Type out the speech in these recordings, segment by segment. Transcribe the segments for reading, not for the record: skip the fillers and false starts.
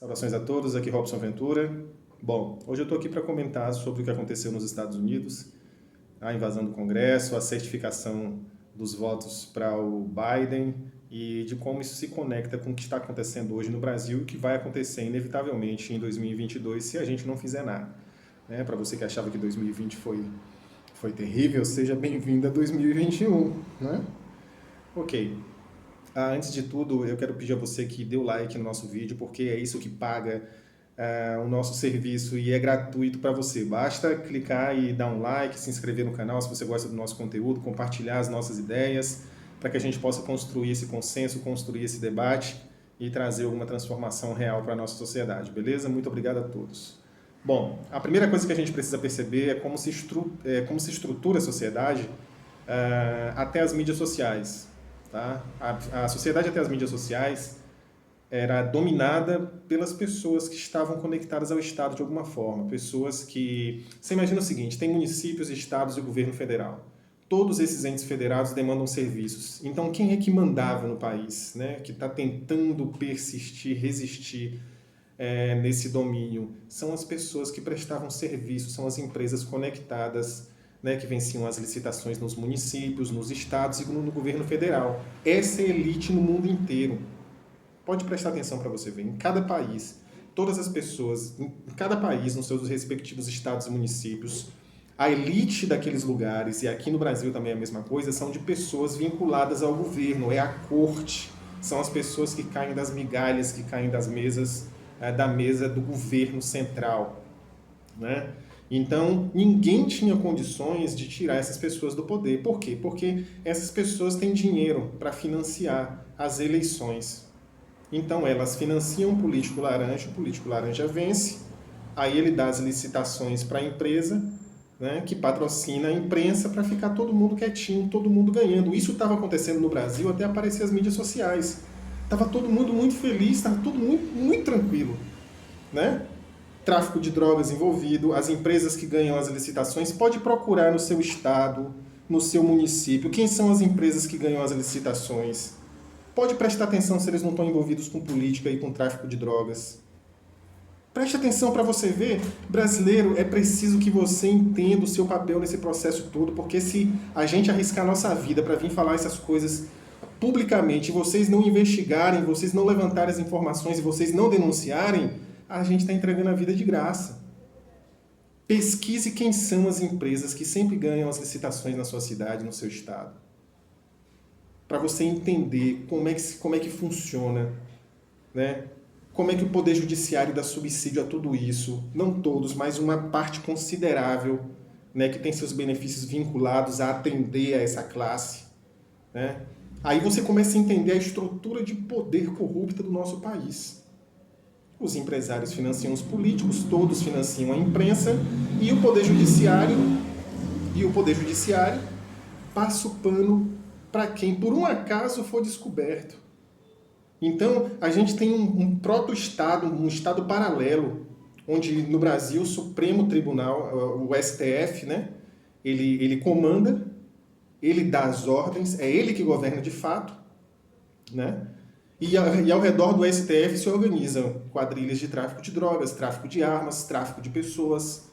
Saudações a todos, aqui Robson Ventura. Bom, hoje eu estou aqui para comentar sobre o que aconteceu nos Estados Unidos, a invasão do Congresso, a certificação dos votos para o Biden e de como isso se conecta com o que está acontecendo hoje no Brasil e o que vai acontecer inevitavelmente em 2022 se a gente não fizer nada. Para você que achava que 2020 foi terrível, seja bem-vindo a 2021. Né? Ok. Antes de tudo, eu quero pedir a você que dê o like no nosso vídeo, porque é isso que paga o nosso serviço e é gratuito para você. Basta clicar e dar um like, se inscrever no canal se você gosta do nosso conteúdo, compartilhar as nossas ideias, para que a gente possa construir esse consenso, construir esse debate e trazer alguma transformação real para a nossa sociedade, beleza? Muito obrigado a todos. Bom, a primeira coisa que a gente precisa perceber é como se estrutura a sociedade até as mídias sociais. Tá? A sociedade até as mídias sociais era dominada pelas pessoas que estavam conectadas ao Estado de alguma forma. Pessoas que... Você imagina o seguinte, tem municípios, estados e o governo federal. Todos esses entes federados demandam serviços. Então, quem é que mandava no país? Né? Que está tentando persistir, resistir nesse domínio? São as pessoas que prestavam serviços, são as empresas conectadas, que venciam as licitações nos municípios, nos estados e no governo federal. Essa é a elite no mundo inteiro. Pode prestar atenção para você ver. Em cada país, todas as pessoas, em cada país, nos seus respectivos estados e municípios, a elite daqueles lugares, e aqui no Brasil também é a mesma coisa, são de pessoas vinculadas ao governo, é a corte. São as pessoas que caem das migalhas, que caem das mesas, da mesa do governo central, né? Então, ninguém tinha condições de tirar essas pessoas do poder. Por quê? Porque essas pessoas têm dinheiro para financiar as eleições. Então, elas financiam o político laranja vence, aí ele dá as licitações para a empresa, que patrocina a imprensa para ficar todo mundo quietinho, todo mundo ganhando. Isso estava acontecendo no Brasil até aparecer as mídias sociais. Estava todo mundo muito feliz, estava tudo muito, muito tranquilo, né? Tráfico de drogas envolvido, as empresas que ganham as licitações, pode procurar no seu estado, no seu município, quem são as empresas que ganham as licitações. Pode prestar atenção se eles não estão envolvidos com política e com tráfico de drogas. Preste atenção para você ver, brasileiro, é preciso que você entenda o seu papel nesse processo todo, porque se a gente arriscar a nossa vida para vir falar essas coisas publicamente, vocês não investigarem, vocês não levantarem as informações e vocês não denunciarem, a gente está entregando a vida de graça. Pesquise quem são as empresas que sempre ganham as licitações na sua cidade, no seu estado. Para você entender como é que funciona, né? Como é que o Poder Judiciário dá subsídio a tudo isso. Não todos, mas uma parte considerável, que tem seus benefícios vinculados a atender a essa classe. Né? Aí você começa a entender a estrutura de poder corrupta do nosso país. Os empresários financiam os políticos, todos financiam a imprensa e o Poder Judiciário passa o pano para quem por um acaso for descoberto. Então, a gente tem um proto-estado, um estado paralelo, onde no Brasil o Supremo Tribunal, o STF, ele comanda, ele dá as ordens, é ele que governa de fato, né? E ao redor do STF se organizam quadrilhas de tráfico de drogas, tráfico de armas, tráfico de pessoas,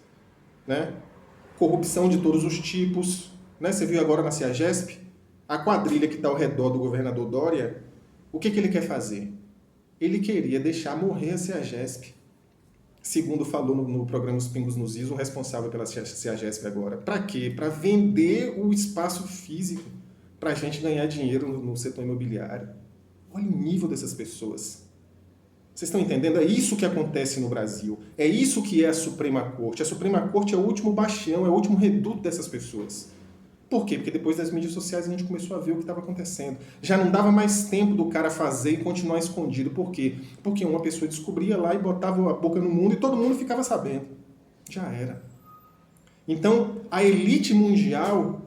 corrupção de todos os tipos. Você viu agora na CEAGESP? A quadrilha que está ao redor do governador Dória, o que ele quer fazer? Ele queria deixar morrer a CEAGESP. Segundo falou no programa Os Pingos nos Is, o responsável pela CEAGESP agora. Para quê? Para vender o espaço físico, para a gente ganhar dinheiro no setor imobiliário. Olha o nível dessas pessoas. Vocês estão entendendo? É isso que acontece no Brasil. É isso que é a Suprema Corte. A Suprema Corte é o último bastião, é o último reduto dessas pessoas. Por quê? Porque depois das mídias sociais a gente começou a ver o que estava acontecendo. Já não dava mais tempo do cara fazer e continuar escondido. Por quê? Porque uma pessoa descobria lá e botava a boca no mundo e todo mundo ficava sabendo. Já era. Então, a elite mundial,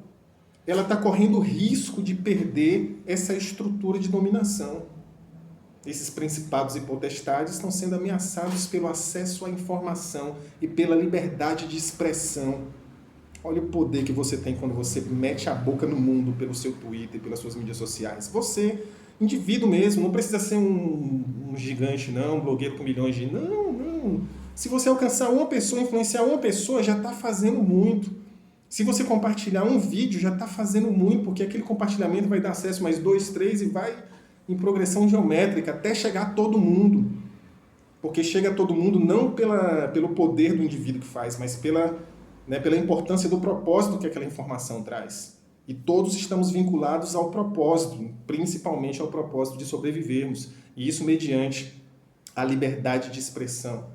ela está correndo risco de perder essa estrutura de dominação. Esses principados e potestades estão sendo ameaçados pelo acesso à informação e pela liberdade de expressão. Olha o poder que você tem quando você mete a boca no mundo pelo seu Twitter, pelas suas mídias sociais. Você Indivíduo mesmo, não precisa ser um gigante, não, um blogueiro com milhões de... Não, não. Se você alcançar uma pessoa, influenciar uma pessoa, já está fazendo muito. Se você compartilhar um vídeo, já está fazendo muito, porque aquele compartilhamento vai dar acesso mais 2, 3 e vai em progressão geométrica até chegar a todo mundo. Porque chega a todo mundo não pelo poder do indivíduo que faz, mas pela importância do propósito que aquela informação traz. E todos estamos vinculados ao propósito, principalmente ao propósito de sobrevivermos. E isso mediante a liberdade de expressão,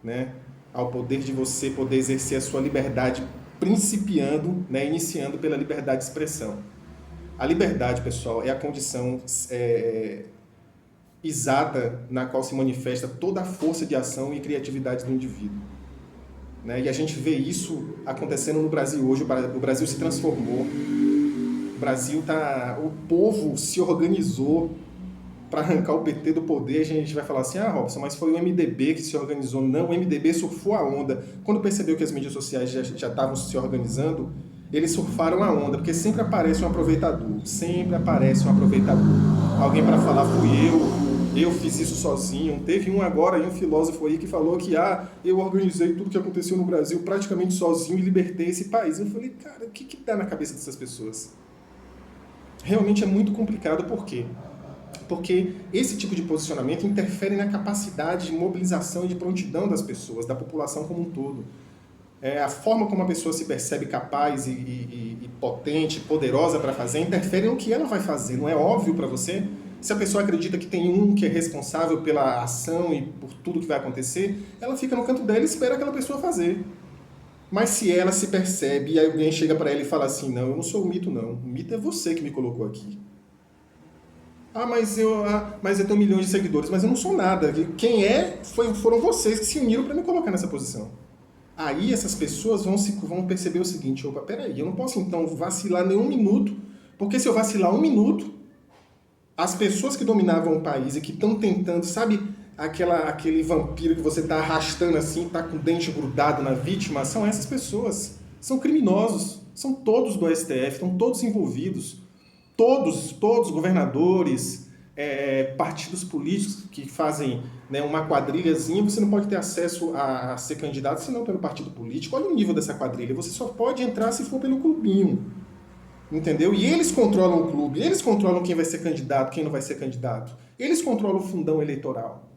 né? Ao poder de você poder exercer a sua liberdade principiando, né? Iniciando pela liberdade de expressão. A liberdade, pessoal, é a condição exata na qual se manifesta toda a força de ação e criatividade do indivíduo. Né? E a gente vê isso acontecendo no Brasil hoje. O Brasil se transformou. O povo se organizou para arrancar o PT do poder. A gente vai falar assim, Robson, mas foi o MDB que se organizou. Não, o MDB surfou a onda. Quando percebeu que as mídias sociais já estavam se organizando, eles surfaram a onda, porque sempre aparece um aproveitador. Sempre aparece um aproveitador. Alguém para falar, fui eu fiz isso sozinho. Teve um filósofo aí que falou que eu organizei tudo que aconteceu no Brasil praticamente sozinho e libertei esse país. Eu falei, cara, o que dá na cabeça dessas pessoas? Realmente é muito complicado. Por quê? Porque esse tipo de posicionamento interfere na capacidade de mobilização e de prontidão das pessoas, da população como um todo. A forma como a pessoa se percebe capaz e potente, poderosa para fazer, interfere no que ela vai fazer. Não é óbvio para você? Se a pessoa acredita que tem um que é responsável pela ação e por tudo que vai acontecer, ela fica no canto dela e espera aquela pessoa fazer. Mas se ela se percebe e alguém chega para ela e fala assim, não, eu não sou o mito não, o mito é você que me colocou aqui. Mas eu tenho milhões de seguidores, mas eu não sou nada. Quem foram vocês que se uniram para me colocar nessa posição. Aí essas pessoas vão perceber o seguinte, peraí, eu não posso então vacilar nem um minuto, porque se eu vacilar um minuto, as pessoas que dominavam o país e que estão tentando, sabe, aquele vampiro que você está arrastando assim, está com o dente grudado na vítima, são essas pessoas. São criminosos, são todos do STF, estão todos envolvidos. Todos governadores, partidos políticos que fazem, né, uma quadrilhazinha, você não pode ter acesso a ser candidato senão pelo partido político. Olha o nível dessa quadrilha, você só pode entrar se for pelo clubinho. Entendeu? E eles controlam o clube, eles controlam quem vai ser candidato, quem não vai ser candidato. Eles controlam o fundão eleitoral.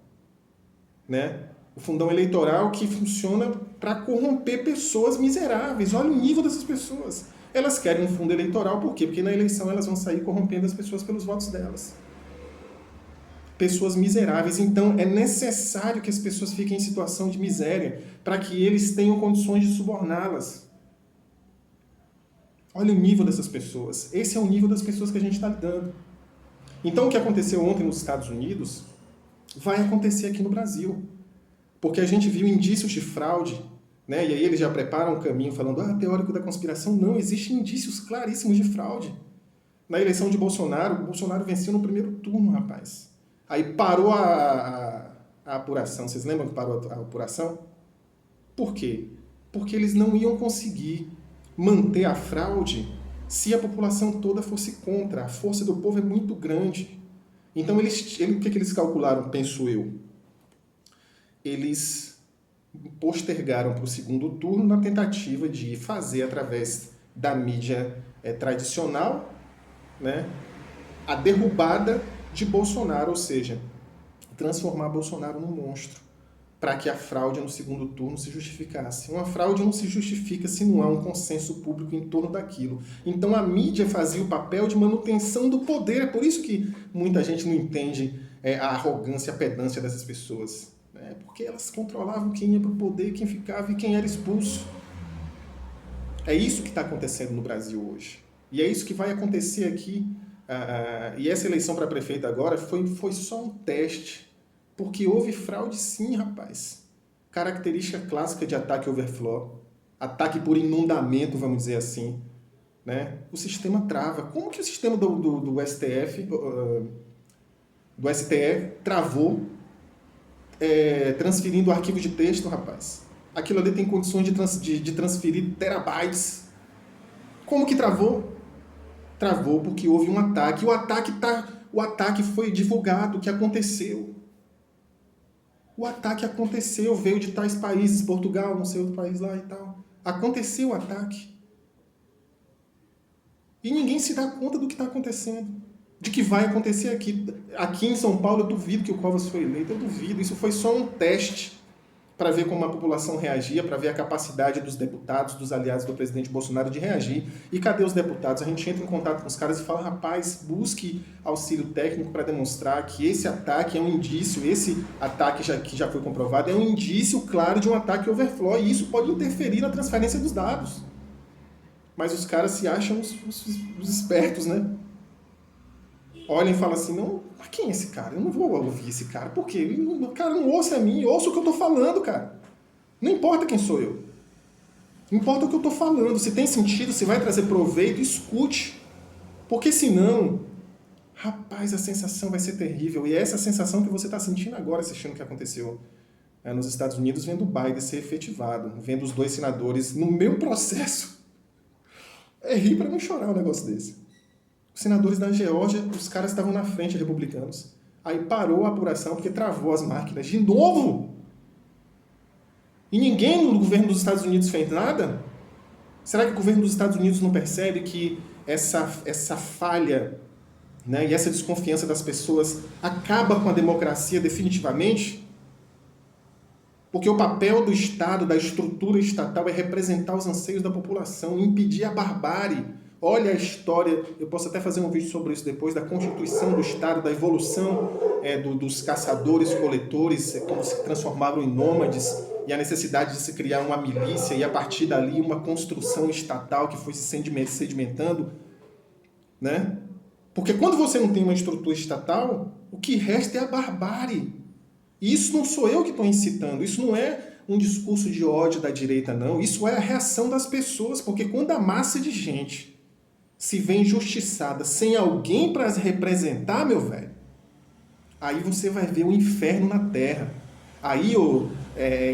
Né? O fundão eleitoral que funciona para corromper pessoas miseráveis. Olha o nível dessas pessoas. Elas querem um fundo eleitoral, por quê? Porque na eleição elas vão sair corrompendo as pessoas pelos votos delas. Pessoas miseráveis. Então é necessário que as pessoas fiquem em situação de miséria para que eles tenham condições de suborná-las. Olha o nível dessas pessoas. Esse é o nível das pessoas que a gente está lidando. Então o que aconteceu ontem nos Estados Unidos vai acontecer aqui no Brasil. Porque a gente viu indícios de fraude, né? E aí eles já preparam um caminho falando, teórico da conspiração. Não, existem indícios claríssimos de fraude. Na eleição de Bolsonaro, o Bolsonaro venceu no primeiro turno, rapaz. Aí parou a apuração. Vocês lembram que parou a apuração? Por quê? Porque eles não iam conseguir manter a fraude se a população toda fosse contra. A força do povo é muito grande. Então, o que eles calcularam, penso eu? Eles postergaram para o segundo turno na tentativa de fazer, através da mídia tradicional, né, a derrubada de Bolsonaro, ou seja, transformar Bolsonaro num monstro, para que a fraude no segundo turno se justificasse. Uma fraude não se justifica se não há um consenso público em torno daquilo. Então a mídia fazia o papel de manutenção do poder. É por isso que muita gente não entende a arrogância, a pedância dessas pessoas. Porque elas controlavam quem ia para o poder, quem ficava e quem era expulso. É isso que está acontecendo no Brasil hoje. E é isso que vai acontecer aqui. E essa eleição para prefeito agora foi só um teste. Porque houve fraude sim, rapaz. Característica clássica de ataque overflow. Ataque por inundamento, vamos dizer assim. Né? O sistema trava. Como que o sistema do STF, do STE, travou transferindo arquivo de texto, rapaz? Aquilo ali tem condições de transferir terabytes. Como que travou? Travou porque houve um ataque. O ataque foi divulgado, o que aconteceu. O ataque aconteceu, veio de tais países, Portugal, não sei, outro país lá e tal. Aconteceu o ataque. E ninguém se dá conta do que está acontecendo. De que vai acontecer aqui. Aqui em São Paulo, eu duvido que o Covas foi eleito, eu duvido. Isso foi só um teste para ver como a população reagia, para ver a capacidade dos deputados, dos aliados do presidente Bolsonaro de reagir. E cadê os deputados? A gente entra em contato com os caras e fala, rapaz, busque auxílio técnico para demonstrar que esse ataque é um indício, esse ataque que já foi comprovado, é um indício claro de um ataque overflow, e isso pode interferir na transferência dos dados. Mas os caras se acham os espertos, né? Olham e falam assim, não, mas quem é esse cara? Eu não vou ouvir esse cara. Por quê? O cara não ouça a mim, ouça o que eu tô falando, cara. Não importa quem sou eu. Importa o que eu tô falando. Se tem sentido, se vai trazer proveito, escute. Porque senão, rapaz, a sensação vai ser terrível. E é essa sensação que você está sentindo agora, assistindo o que aconteceu nos Estados Unidos, vendo o Biden ser efetivado, vendo os dois senadores no meu processo. É rir para não chorar um negócio desse. Os senadores da Geórgia, os caras estavam na frente, republicanos. Aí parou a apuração porque travou as máquinas de novo. E ninguém no governo dos Estados Unidos fez nada? Será que o governo dos Estados Unidos não percebe que essa falha, né, e essa desconfiança das pessoas acaba com a democracia definitivamente? Porque o papel do Estado, da estrutura estatal, é representar os anseios da população, impedir a barbárie. Olha a história, eu posso até fazer um vídeo sobre isso depois, da constituição do Estado, da evolução dos caçadores-coletores, como se transformaram em nômades, e a necessidade de se criar uma milícia, e a partir dali uma construção estatal que foi se sedimentando, né? Porque quando você não tem uma estrutura estatal, o que resta é a barbárie. E isso não sou eu que estou incitando, isso não é um discurso de ódio da direita, não. Isso é a reação das pessoas, porque quando a massa de gente se vê injustiçada sem alguém para representar, meu velho, aí você vai ver o inferno na terra. Aí,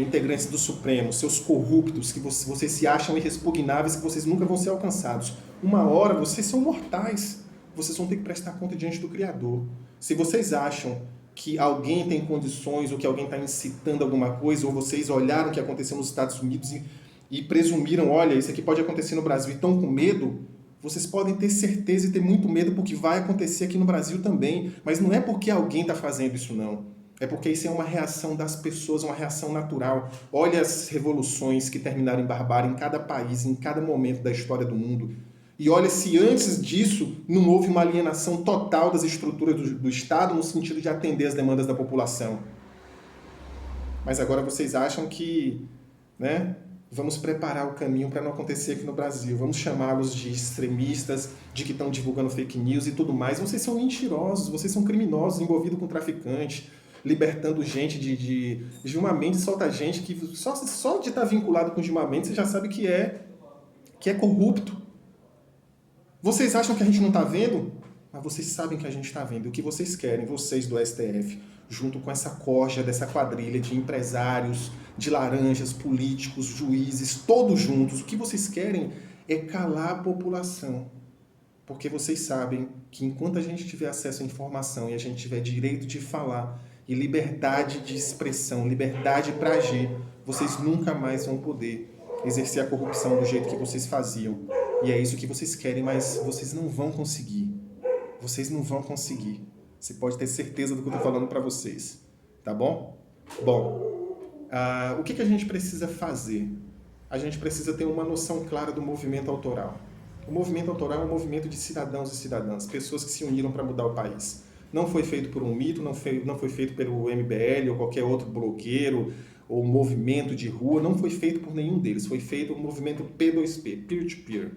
integrantes do Supremo, seus corruptos, que vocês se acham irrespugnáveis, que vocês nunca vão ser alcançados. Uma hora vocês são mortais. Vocês vão ter que prestar conta diante do Criador. Se vocês acham que alguém tem condições ou que alguém está incitando alguma coisa, ou vocês olharam o que aconteceu nos Estados Unidos e presumiram, olha, isso aqui pode acontecer no Brasil e estão com medo, vocês podem ter certeza e ter muito medo porque vai acontecer aqui no Brasil também. Mas não é porque alguém está fazendo isso, não. É porque isso é uma reação das pessoas, uma reação natural. Olha as revoluções que terminaram em barbárie em cada país, em cada momento da história do mundo. E olha se antes disso não houve uma alienação total das estruturas do Estado no sentido de atender as demandas da população. Mas agora vocês acham que, né, vamos preparar o caminho para não acontecer aqui no Brasil. Vamos chamá-los de extremistas, de que estão divulgando fake news e tudo mais. Vocês são mentirosos, vocês são criminosos, envolvidos com traficante, libertando gente de Gilmar Mendes solta gente que só de estar vinculado com Gilmar Mendes você já sabe que é corrupto. Vocês acham que a gente não está vendo? Mas vocês sabem que a gente está vendo. O que vocês querem, vocês do STF, junto com essa corja, dessa quadrilha de empresários, de laranjas, políticos, juízes, todos juntos, o que vocês querem é calar a população. Porque vocês sabem que enquanto a gente tiver acesso à informação e a gente tiver direito de falar e liberdade de expressão, liberdade para agir, vocês nunca mais vão poder exercer a corrupção do jeito que vocês faziam. E é isso que vocês querem, mas vocês não vão conseguir. Vocês não vão conseguir. Você pode ter certeza do que eu estou falando para vocês. Tá bom? Bom, o que a gente precisa fazer? A gente precisa ter uma noção clara do movimento autoral. O movimento autoral é um movimento de cidadãos e cidadãs, pessoas que se uniram para mudar o país. Não foi feito por um mito, não foi feito pelo MBL ou qualquer outro blogueiro ou movimento de rua, não foi feito por nenhum deles. Foi feito um movimento P2P, peer-to-peer,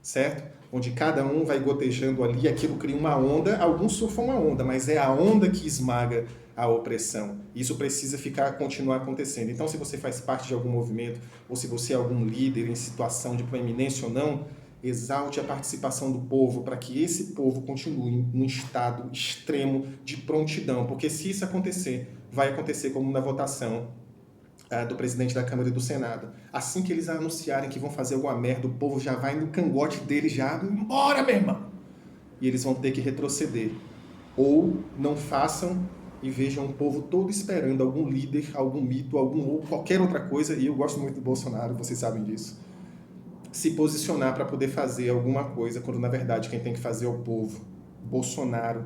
certo? Onde cada um vai gotejando ali, aquilo cria uma onda, alguns surfam a onda, mas é a onda que esmaga a opressão. Isso precisa continuar acontecendo. Então, se você faz parte de algum movimento, ou se você é algum líder em situação de proeminência ou não, exalte a participação do povo para que esse povo continue num estado extremo de prontidão, porque se isso acontecer, vai acontecer como na votação do presidente da Câmara e do Senado. Assim que eles anunciarem que vão fazer alguma merda, o povo já vai no cangote deles, já, embora, meu irmão! E eles vão ter que retroceder. ou não façam e vejam o povo todo esperando algum líder, algum mito, ou qualquer outra coisa, e eu gosto muito do Bolsonaro, vocês sabem disso, se posicionar para poder fazer alguma coisa, quando na verdade quem tem que fazer é o povo. Bolsonaro,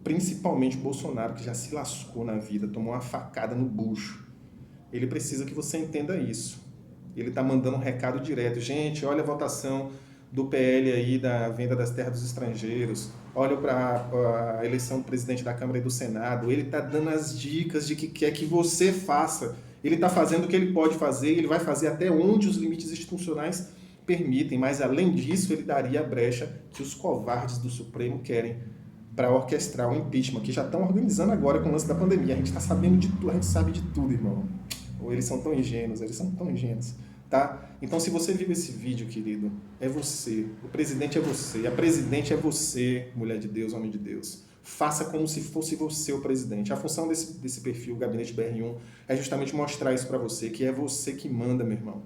principalmente Bolsonaro, que já se lascou na vida, tomou uma facada no bucho. Ele precisa que você entenda isso. Ele está mandando um recado direto. Gente, olha a votação do PL aí da venda das terras dos estrangeiros. Olha para a eleição do presidente da Câmara e do Senado. Ele está dando as dicas de que quer que você faça. Ele está fazendo o que ele pode fazer, ele vai fazer até onde os limites institucionais permitem, mas além disso ele daria a brecha que os covardes do Supremo querem para orquestrar o impeachment, que já estão organizando agora com o lance da pandemia. A gente está sabendo de tudo, a gente sabe de tudo, irmão. Ou eles são tão ingênuos, tá? Então, se você viu esse vídeo, querido, é você. O presidente é você. A presidente é você, mulher de Deus, homem de Deus. Faça como se fosse você o presidente. A função desse perfil, Gabinete BR1, é justamente mostrar isso para você, que é você que manda, meu irmão.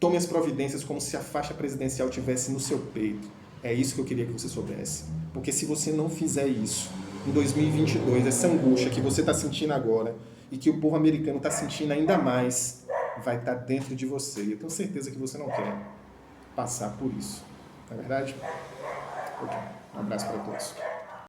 Tome as providências como se a faixa presidencial tivesse no seu peito. É isso que eu queria que você soubesse. Porque se você não fizer isso, em 2022, essa angústia que você está sentindo agora e que o povo americano está sentindo ainda mais, vai estar dentro de você. E eu tenho certeza que você não quer passar por isso. Não é verdade? Ok. Um abraço para todos.